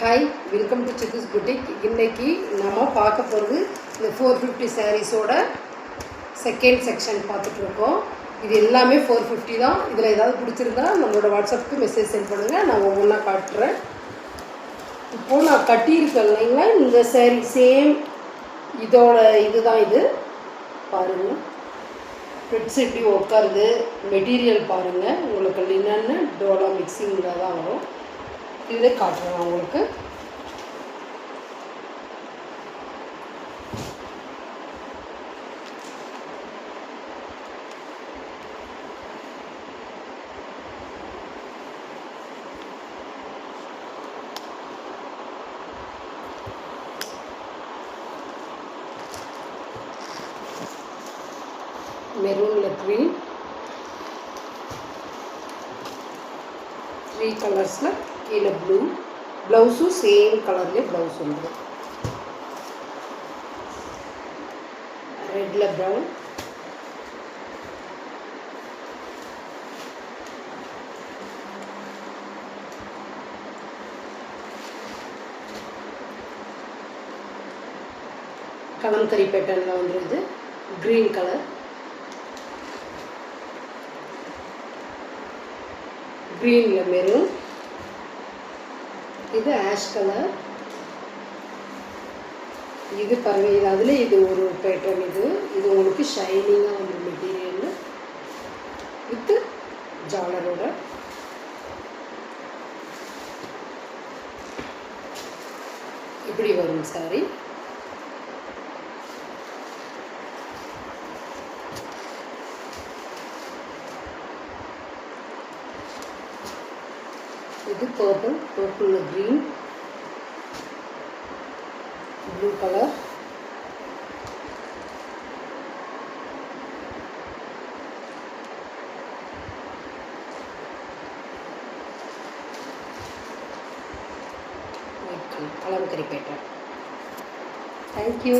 Hi, welcome to Sidhu's boutique. இன்றைக்கி நம்ம பார்க்க போகிறது இந்த 450 சாரீஸோட செகண்ட் செக்ஷன் பார்த்துட்ருக்கோம். இது எல்லாமே 450 தான். இதில் ஏதாவது பிடிச்சிருந்தா நம்மளோட வாட்ஸ்அப்புக்கு மெசேஜ் சென்ட் பண்ணுங்கள், நான் ஒவ்வொன்றா காட்டுறேன். இப்போது நான் கட்டியிருக்கேன் இல்லைங்களா, இந்த சாரீ சேம் இதோட இதுதான். இது பாருங்கள், ஃபிட்ஸ் எப்படி உட்காருது, மெட்டீரியல் பாருங்கள். உங்களுக்கு லினன்னு டோலா மிக்சிங்கில் தான் வரும். இதை காட்டுறேன் உங்களுக்கு. மெரூன்ல க்ரீன், 3 கலர்ஸில் கீழே ப்ளூ. ப்ளவுஸும் சேம் கலர்லேயே ப்ளவுஸ் வந்துடும். ரெட்டில் ப்ரௌன், கலம்கரி பேட்டர்னில் வந்துடுது. க்ரீன் கலர், க்ரீனில் மெரூன், இது ஆஷ் கலர். இது பாருங்கள், இது அதில் இது ஒரு பேட்டர்ன். இது உங்களுக்கு ஷைனிங்காக வந்து மெட்டீரியல் வித்து ஜாலரோட. இப்படி வரும் சாரி. இது purple, purple green, blue colour, white colour, kalamkari pattern. Thank you.